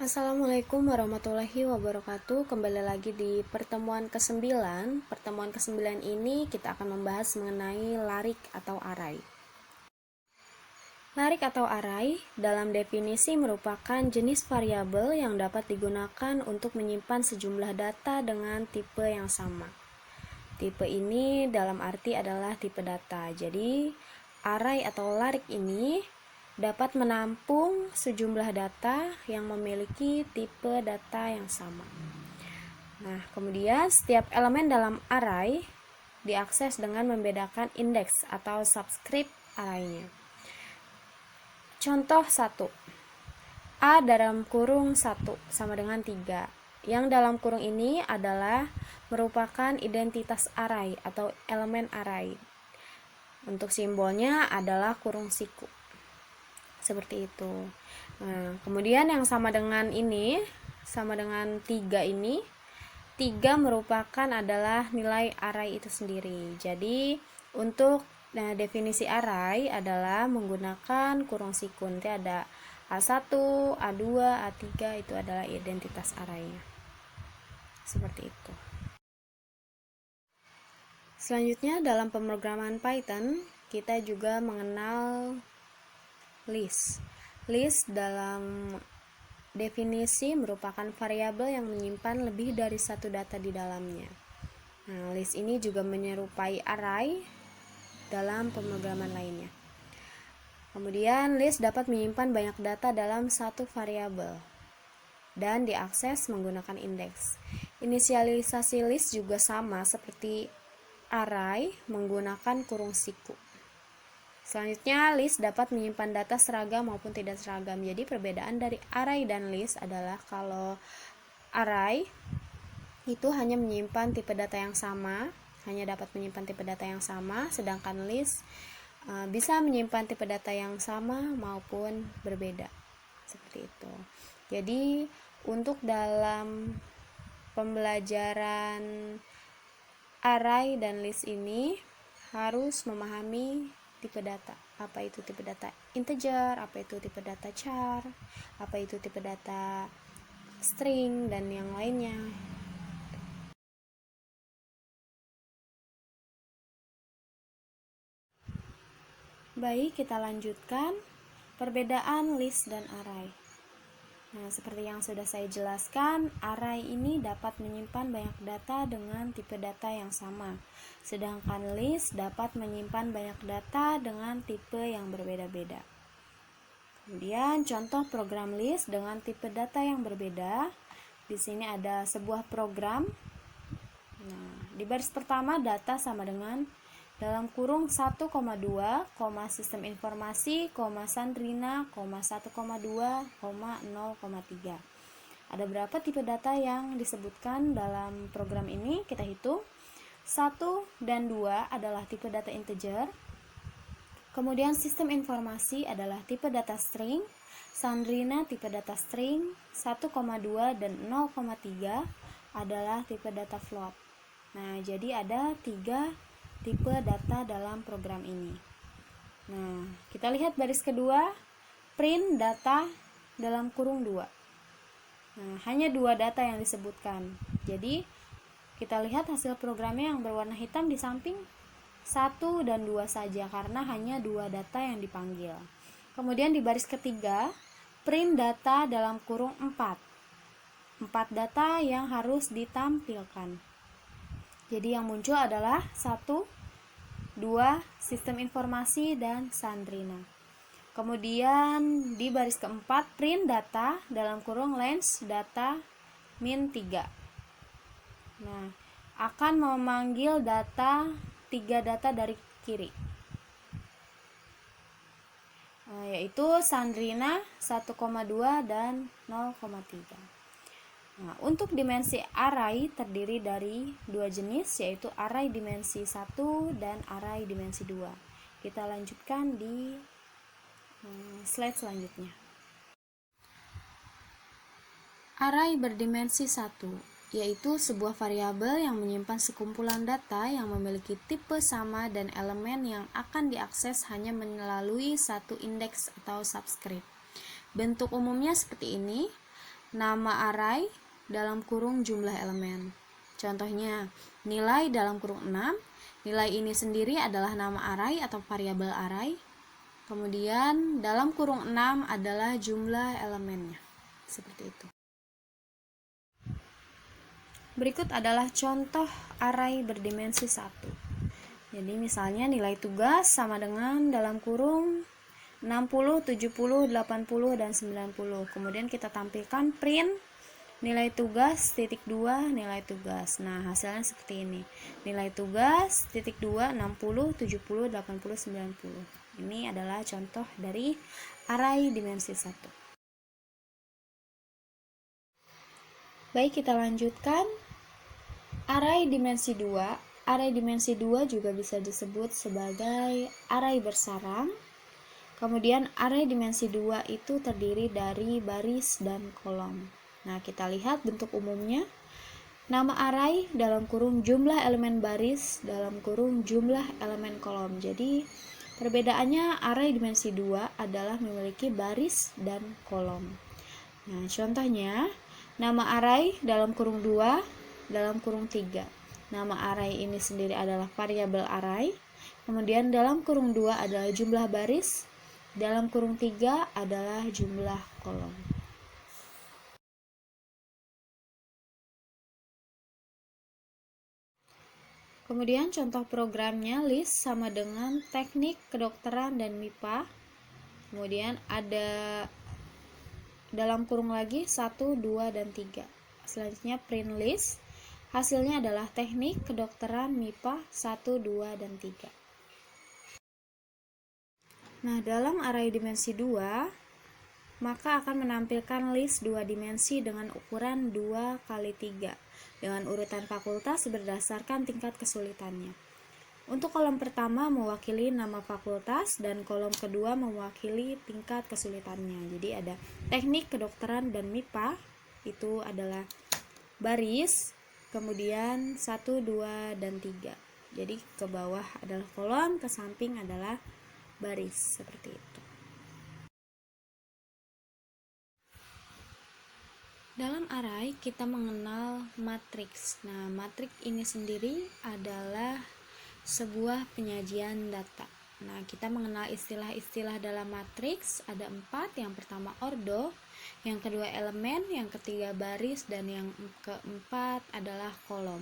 Assalamualaikum warahmatullahi wabarakatuh. Kembali lagi di pertemuan ke-9. Pertemuan ke-9 ini kita akan membahas mengenai larik atau aray. Larik atau aray dalam definisi merupakan jenis variabel yang dapat digunakan untuk menyimpan sejumlah data dengan tipe yang sama. Tipe ini dalam arti adalah tipe data. Jadi, aray atau larik ini dapat menampung sejumlah data yang memiliki tipe data yang sama. Nah, kemudian setiap elemen dalam aray diakses dengan membedakan indeks atau subscript araynya. Contoh 1. A dalam kurung 1 sama dengan 3. Yang dalam kurung ini adalah merupakan identitas aray atau elemen aray. Untuk simbolnya adalah kurung siku. Seperti itu. Nah, kemudian yang sama dengan ini, sama dengan 3 ini, 3 merupakan adalah nilai aray itu sendiri. Jadi, untuk definisi aray adalah menggunakan kurung siku. Nanti ada A1, A2, A3 itu adalah identitas araynya. Seperti itu. Selanjutnya dalam pemrograman Python, kita juga mengenal list. List dalam definisi merupakan variabel yang menyimpan lebih dari satu data di dalamnya. Nah, list ini juga menyerupai array dalam pemrograman lainnya. Kemudian list dapat menyimpan banyak data dalam satu variabel dan diakses menggunakan indeks. Inisialisasi list juga sama seperti array menggunakan kurung siku. Selanjutnya, list dapat menyimpan data seragam maupun tidak seragam. Jadi perbedaan dari array dan list adalah kalau array itu hanya menyimpan tipe data yang sama, hanya dapat menyimpan tipe data yang sama, sedangkan list bisa menyimpan tipe data yang sama maupun berbeda. Seperti itu. Jadi untuk dalam pembelajaran array dan list ini harus memahami tipe data. Apa itu tipe data integer, apa itu tipe data char, apa itu tipe data string, dan yang lainnya. Baik, kita lanjutkan perbedaan list dan array. Nah, seperti yang sudah saya jelaskan, array ini dapat menyimpan banyak data dengan tipe data yang sama. Sedangkan list dapat menyimpan banyak data dengan tipe yang berbeda-beda. Kemudian contoh program list dengan tipe data yang berbeda. Di sini ada sebuah program. Nah, di baris pertama data sama dengan dalam kurung 1,2, sistem informasi, Sandrina, 1,2, 0,3. Ada berapa tipe data yang disebutkan dalam program ini? Kita hitung. 1 dan 2 adalah tipe data integer. Kemudian sistem informasi adalah tipe data string, Sandrina tipe data string, 1,2 dan 0,3 adalah tipe data float. Nah, jadi ada 3 tipe data dalam program ini. Nah, kita lihat baris kedua, print data dalam kurung 2. Nah, hanya 2 data yang disebutkan. Jadi, kita lihat hasil programnya yang berwarna hitam di samping 1 dan 2 saja karena hanya 2 data yang dipanggil. Kemudian di baris ketiga, print data dalam kurung 4. 4 data yang harus ditampilkan. Jadi yang muncul adalah 1, 2, sistem informasi, dan Sandrina. Kemudian di baris keempat, print data dalam kurung length data min 3. Nah, akan memanggil data 3 data dari kiri, yaitu Sandrina 1,2 dan 0,3. Nah, untuk dimensi array terdiri dari 2 jenis, yaitu array dimensi 1 dan array dimensi 2. Kita lanjutkan di slide selanjutnya. Array berdimensi 1, yaitu sebuah variabel yang menyimpan sekumpulan data yang memiliki tipe sama dan elemen yang akan diakses hanya melalui satu indeks atau subscript. Bentuk umumnya seperti ini. nama array dalam kurung jumlah elemen. Contohnya, nilai dalam kurung 6. Nilai ini sendiri adalah nama array atau variabel array. Kemudian dalam kurung 6 adalah jumlah elemennya. Seperti itu. Berikut adalah contoh array berdimensi 1. Jadi misalnya nilai tugas sama dengan dalam kurung 60, 70, 80, dan 90. Kemudian kita tampilkan print nilai tugas titik 2 nilai tugas. Nah, hasilnya seperti ini. Nilai tugas titik 2 60, 70, 80, 90. Ini adalah contoh dari array dimensi 1. Baik, kita lanjutkan. Array dimensi 2. Array dimensi 2 juga bisa disebut sebagai array bersarang. Kemudian array dimensi 2 itu terdiri dari baris dan kolom. Nah, kita lihat bentuk umumnya. Nama array dalam kurung jumlah elemen baris dalam kurung jumlah elemen kolom. Jadi, perbedaannya array dimensi 2 adalah memiliki baris dan kolom. Nah, contohnya, nama array dalam kurung 2 dalam kurung 3. Nama array ini sendiri adalah variabel array. Kemudian dalam kurung 2 adalah jumlah baris, dalam kurung 3 adalah jumlah kolom. Kemudian contoh programnya list sama dengan teknik kedokteran dan MIPA. Kemudian ada dalam kurung lagi 1, 2, dan 3. Selanjutnya print list. Hasilnya adalah teknik kedokteran MIPA 1, 2, dan 3. Nah, dalam array dimensi 2, maka akan menampilkan list 2 dimensi dengan ukuran 2 kali 3 dengan urutan fakultas berdasarkan tingkat kesulitannya. Untuk kolom pertama mewakili nama fakultas dan kolom kedua mewakili tingkat kesulitannya. Jadi ada teknik kedokteran dan MIPA, itu adalah baris, kemudian 1, 2, dan 3. Jadi ke bawah adalah kolom, ke samping adalah baris, seperti itu. Dalam array kita mengenal matriks. Nah, matriks ini sendiri adalah sebuah penyajian data. Nah, kita mengenal istilah-istilah dalam matriks ada 4. Yang pertama ordo, yang kedua elemen, yang ketiga baris, dan yang keempat adalah kolom.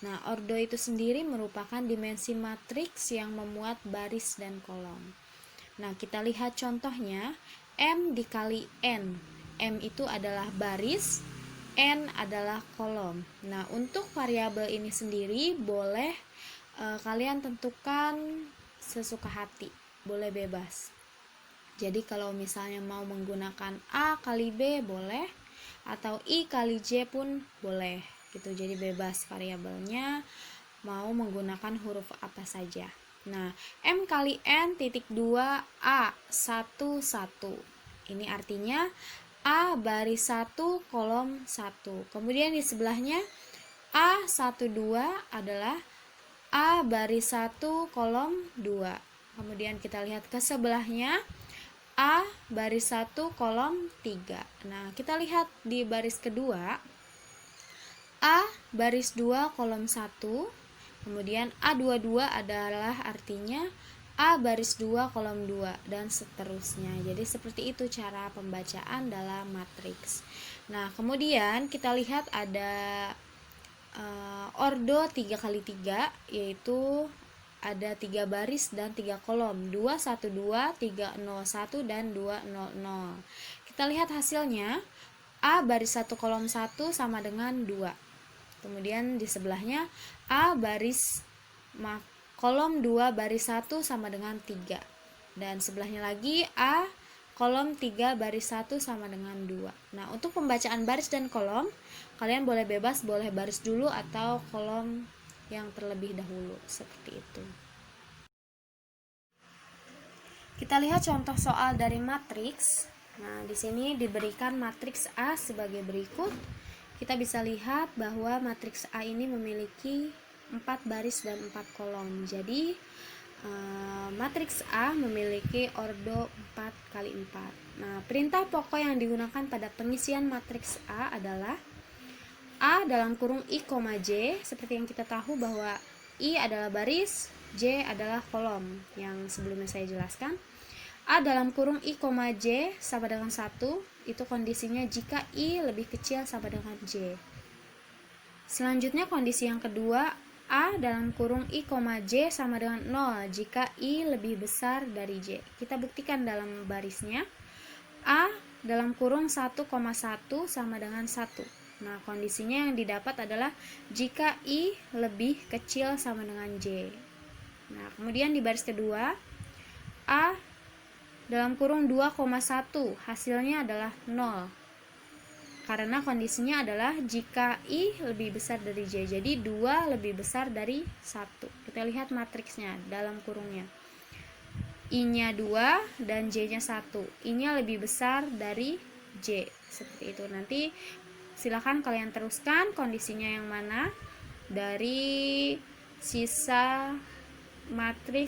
Nah, ordo itu sendiri merupakan dimensi matriks yang memuat baris dan kolom. Nah, kita lihat contohnya, M dikali N. M itu adalah baris, N adalah kolom. Nah, untuk variabel ini sendiri boleh kalian tentukan sesuka hati, boleh bebas. Jadi kalau misalnya mau menggunakan A kali B boleh, atau I kali J pun boleh gitu. Jadi bebas variabelnya mau menggunakan huruf apa saja. Nah, M kali N titik 2 A 1 1. Ini artinya A baris 1 kolom 1. Kemudian di sebelahnya A12 adalah A baris 1 kolom 2. Kemudian kita lihat ke sebelahnya A baris 1 kolom 3. Nah, kita lihat di baris kedua A baris 2 kolom 1. Kemudian A22 adalah artinya A baris 2 kolom 2 dan seterusnya. Jadi seperti itu cara pembacaan dalam matriks. Nah, kemudian kita lihat ada ordo 3 kali 3, yaitu ada 3 baris dan 3 kolom, 2 1 2, 3 0 1, dan 2 0 0. Kita lihat hasilnya, A baris 1 kolom 1 sama dengan 2. Kemudian di sebelahnya A baris kolom 2 baris 1 sama dengan 3. Dan sebelahnya lagi A kolom 3 baris 1 sama dengan 2. Nah, untuk pembacaan baris dan kolom, kalian boleh bebas, boleh baris dulu atau kolom yang terlebih dahulu, seperti itu. Kita lihat contoh soal dari matriks. Nah, di sini diberikan matriks A sebagai berikut. Kita bisa lihat bahwa matriks A ini memiliki 4 baris dan 4 kolom. Jadi matriks A memiliki ordo 4 kali 4. Nah, perintah pokok yang digunakan pada pengisian matriks A adalah A dalam kurung I, J, seperti yang kita tahu bahwa I adalah baris, J adalah kolom yang sebelumnya saya jelaskan. A dalam kurung I, J sama dengan 1, itu kondisinya jika I lebih kecil sama dengan J. Selanjutnya kondisi yang kedua, A dalam kurung I, J sama dengan 0 jika I lebih besar dari J. Kita buktikan dalam barisnya. A dalam kurung 1,1 sama dengan 1. Nah, kondisinya yang didapat adalah jika I lebih kecil sama dengan J. Nah, kemudian di baris kedua, A dalam kurung 2,1, hasilnya adalah 0. Karena kondisinya adalah jika I lebih besar dari J. Jadi 2 lebih besar dari 1. Kita lihat matriksnya dalam kurungnya. I-nya 2 dan J-nya 1. I-nya lebih besar dari J. Seperti itu. Nanti silakan kalian teruskan kondisinya yang mana dari sisa matriks